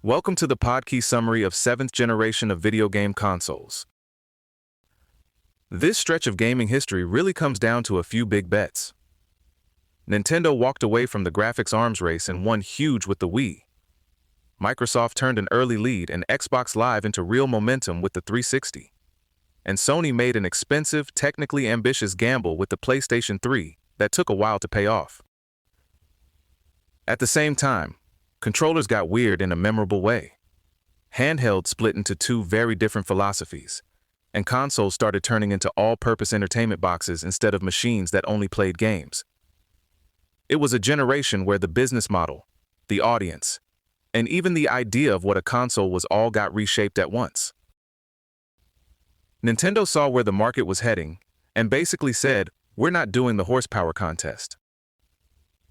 Welcome to the podcast summary of 7th generation of video game consoles. This stretch of gaming history really comes down to a few big bets. Nintendo walked away from the graphics arms race and won huge with the Wii. Microsoft turned an early lead and Xbox Live into real momentum with the 360. And Sony made an expensive, technically ambitious gamble with the PlayStation 3 that took a while to pay off. At the same time, controllers got weird in a memorable way. Handhelds split into two very different philosophies, and consoles started turning into all-purpose entertainment boxes instead of machines that only played games. It was a generation where the business model, the audience, and even the idea of what a console was all got reshaped at once. Nintendo saw where the market was heading and basically said, "We're not doing the horsepower contest."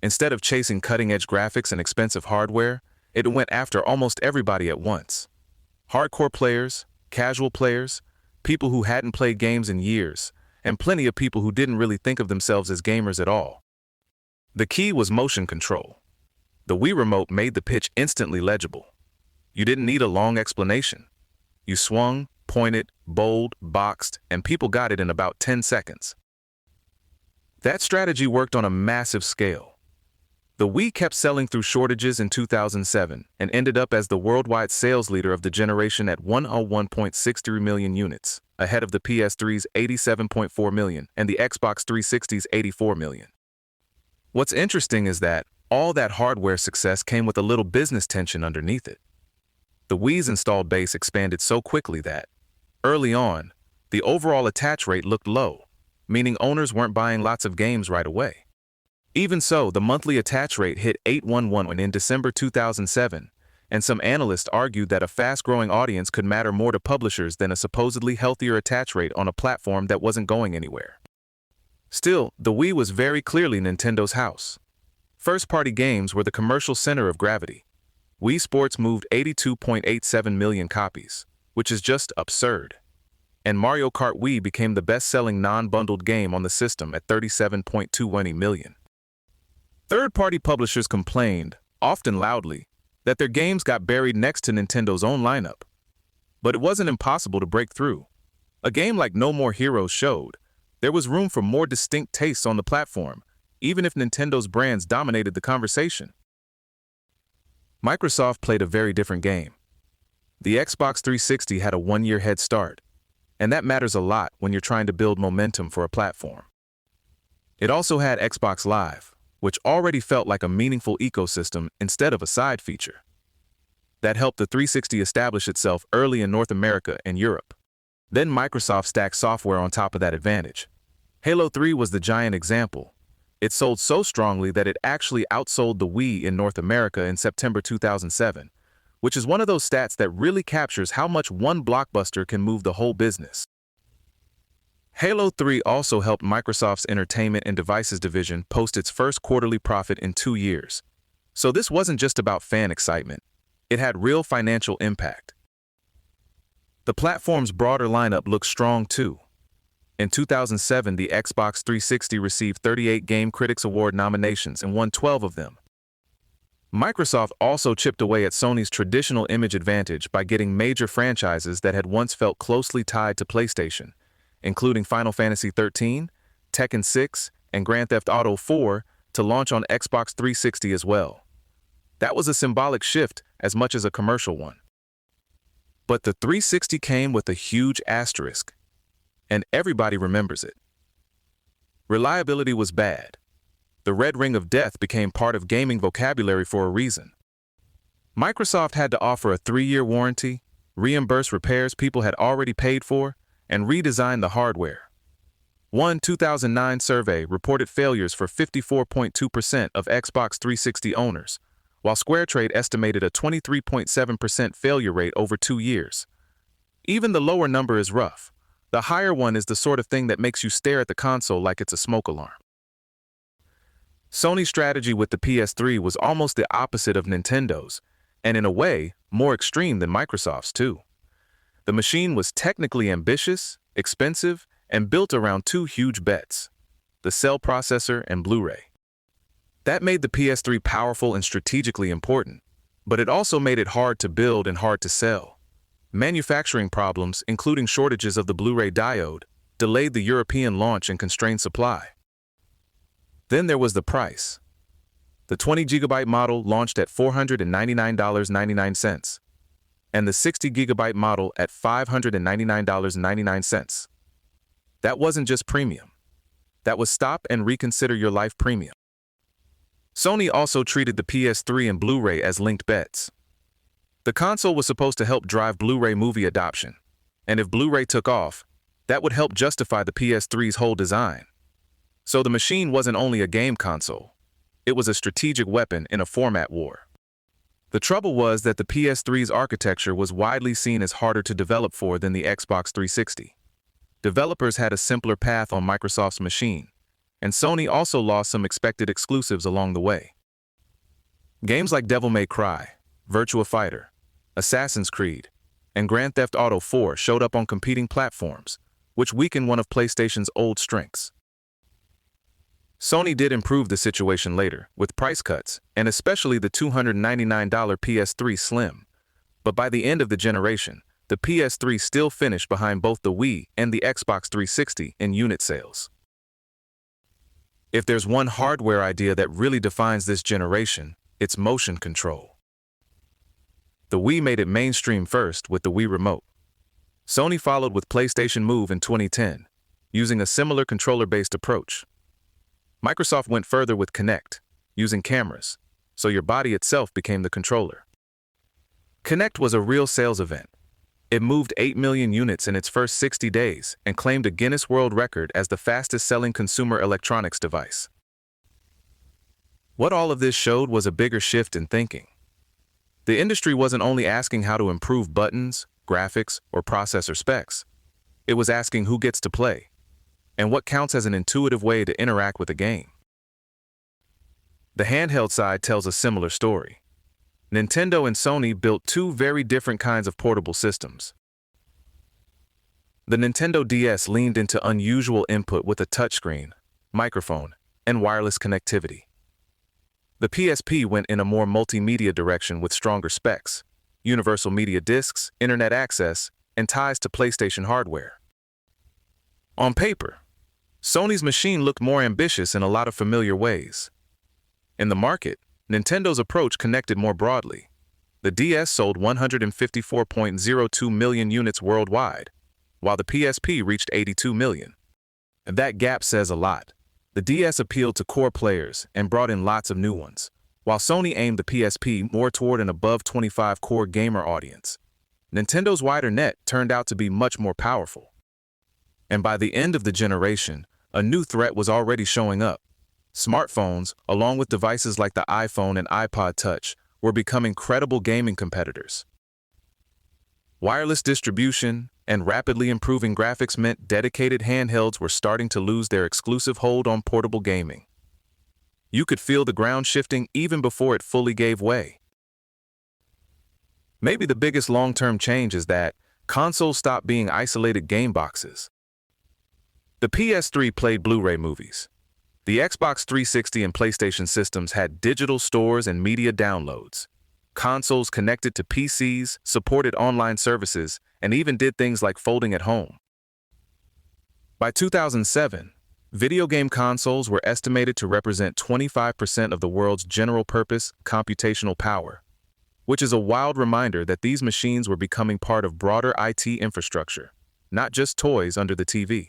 Instead of chasing cutting-edge graphics and expensive hardware, it went after almost everybody at once. Hardcore players, casual players, people who hadn't played games in years, and plenty of people who didn't really think of themselves as gamers at all. The key was motion control. The Wii Remote made the pitch instantly legible. You didn't need a long explanation. You swung, pointed, bowled, boxed, and people got it in about 10 seconds. That strategy worked on a massive scale. The Wii kept selling through shortages in 2007 and ended up as the worldwide sales leader of the generation at 101.63 million units, ahead of the PS3's 87.4 million and the Xbox 360's 84 million. What's interesting is that all that hardware success came with a little business tension underneath it. The Wii's installed base expanded so quickly that, early on, the overall attach rate looked low, meaning owners weren't buying lots of games right away. Even so, the monthly attach rate hit 811 in December 2007, and some analysts argued that a fast-growing audience could matter more to publishers than a supposedly healthier attach rate on a platform that wasn't going anywhere. Still, the Wii was very clearly Nintendo's house. First-party games were the commercial center of gravity. Wii Sports moved 82.87 million copies, which is just absurd. And Mario Kart Wii became the best-selling non-bundled game on the system at 37.21 million. Third-party publishers complained, often loudly, that their games got buried next to Nintendo's own lineup. But it wasn't impossible to break through. A game like No More Heroes showed there was room for more distinct tastes on the platform, even if Nintendo's brands dominated the conversation. Microsoft played a very different game. The Xbox 360 had a one-year head start, and that matters a lot when you're trying to build momentum for a platform. It also had Xbox Live, which already felt like a meaningful ecosystem instead of a side feature. That helped the 360 establish itself early in North America and Europe. Then Microsoft stacked software on top of that advantage. Halo 3 was the giant example. It sold so strongly that it actually outsold the Wii in North America in September 2007, which is one of those stats that really captures how much one blockbuster can move the whole business. Halo 3 also helped Microsoft's Entertainment and Devices division post its first quarterly profit in 2 years. So this wasn't just about fan excitement. It had real financial impact. The platform's broader lineup looked strong too. In 2007, the Xbox 360 received 38 Game Critics Award nominations and won 12 of them. Microsoft also chipped away at Sony's traditional image advantage by getting major franchises that had once felt closely tied to PlayStation, including Final Fantasy XIII, Tekken 6, and Grand Theft Auto 4, to launch on Xbox 360 as well. That was a symbolic shift as much as a commercial one. But the 360 came with a huge asterisk, and everybody remembers it. Reliability was bad. The red ring of death became part of gaming vocabulary for a reason. Microsoft had to offer a 3-year warranty, reimburse repairs people had already paid for, and redesign the hardware. One 2009 survey reported failures for 54.2% of Xbox 360 owners, while SquareTrade estimated a 23.7% failure rate over 2 years. Even the lower number is rough. The higher one is the sort of thing that makes you stare at the console like it's a smoke alarm. Sony's strategy with the PS3 was almost the opposite of Nintendo's, and in a way, more extreme than Microsoft's too. The machine was technically ambitious, expensive, and built around two huge bets: the cell processor and Blu-ray. That made the PS3 powerful and strategically important. But it also made it hard to build and hard to sell. Manufacturing problems, including shortages of the Blu-ray diode, delayed the European launch and constrained supply. Then there was the price. The 20GB model launched at $499.99, and the 60GB model at $599.99. That wasn't just premium. That was stop and reconsider your life premium. Sony also treated the PS3 and Blu-ray as linked bets. The console was supposed to help drive Blu-ray movie adoption, and if Blu-ray took off, that would help justify the PS3's whole design. So the machine wasn't only a game console, it was a strategic weapon in a format war. The trouble was that the PS3's architecture was widely seen as harder to develop for than the Xbox 360. Developers had a simpler path on Microsoft's machine, and Sony also lost some expected exclusives along the way. Games like Devil May Cry, Virtua Fighter, Assassin's Creed, and Grand Theft Auto 4 showed up on competing platforms, which weakened one of PlayStation's old strengths. Sony did improve the situation later, with price cuts, and especially the $299 PS3 Slim. But by the end of the generation, the PS3 still finished behind both the Wii and the Xbox 360 in unit sales. If there's one hardware idea that really defines this generation, it's motion control. The Wii made it mainstream first with the Wii Remote. Sony followed with PlayStation Move in 2010, using a similar controller-based approach. Microsoft went further with Kinect, using cameras, so your body itself became the controller. Kinect was a real sales event. It moved 8 million units in its first 60 days and claimed a Guinness World Record as the fastest-selling consumer electronics device. What all of this showed was a bigger shift in thinking. The industry wasn't only asking how to improve buttons, graphics, or processor specs. It was asking who gets to play, and what counts as an intuitive way to interact with a game. The handheld side tells a similar story. Nintendo and Sony built two very different kinds of portable systems. The Nintendo DS leaned into unusual input with a touchscreen, microphone, and wireless connectivity. The PSP went in a more multimedia direction with stronger specs, universal media discs, internet access, and ties to PlayStation hardware. On paper, Sony's machine looked more ambitious in a lot of familiar ways. In the market, Nintendo's approach connected more broadly. The DS sold 154.02 million units worldwide, while the PSP reached 82 million. And that gap says a lot. The DS appealed to core players and brought in lots of new ones, while Sony aimed the PSP more toward an above 25 core gamer audience. Nintendo's wider net turned out to be much more powerful. And by the end of the generation, a new threat was already showing up. Smartphones, along with devices like the iPhone and iPod Touch, were becoming credible gaming competitors. Wireless distribution and rapidly improving graphics meant dedicated handhelds were starting to lose their exclusive hold on portable gaming. You could feel the ground shifting even before it fully gave way. Maybe the biggest long-term change is that consoles stopped being isolated game boxes. The PS3 played Blu-ray movies. The Xbox 360 and PlayStation systems had digital stores and media downloads. Consoles connected to PCs, supported online services, and even did things like folding at home. By 2007, video game consoles were estimated to represent 25% of the world's general-purpose computational power, which is a wild reminder that these machines were becoming part of broader IT infrastructure, not just toys under the TV.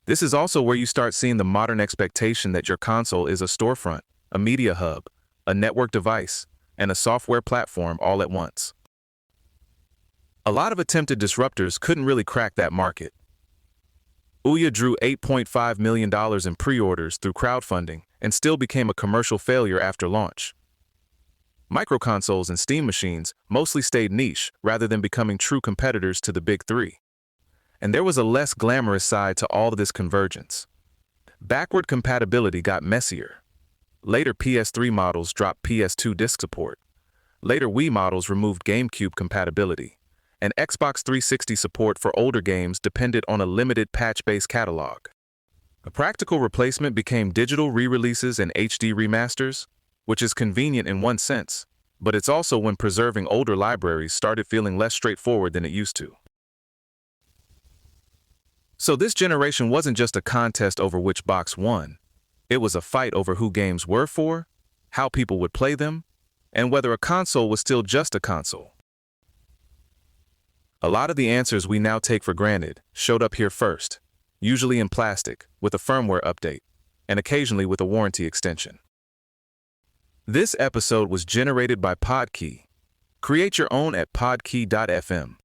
This is also where you start seeing the modern expectation that your console is a storefront, a media hub, a network device, and a software platform all at once. A lot of attempted disruptors couldn't really crack that market. Ouya drew $8.5 million in pre-orders through crowdfunding and still became a commercial failure after launch. Microconsoles and Steam machines mostly stayed niche rather than becoming true competitors to the big three. And there was a less glamorous side to all of this convergence. Backward compatibility got messier. Later PS3 models dropped PS2 disc support. Later Wii models removed GameCube compatibility. And Xbox 360 support for older games depended on a limited patch-based catalog. A practical replacement became digital re-releases and HD remasters, which is convenient in one sense, but it's also when preserving older libraries started feeling less straightforward than it used to. So this generation wasn't just a contest over which box won. It was a fight over who games were for, how people would play them, and whether a console was still just a console. A lot of the answers we now take for granted showed up here first, usually in plastic, with a firmware update, and occasionally with a warranty extension. This episode was generated by Podkey. Create your own at podkey.fm.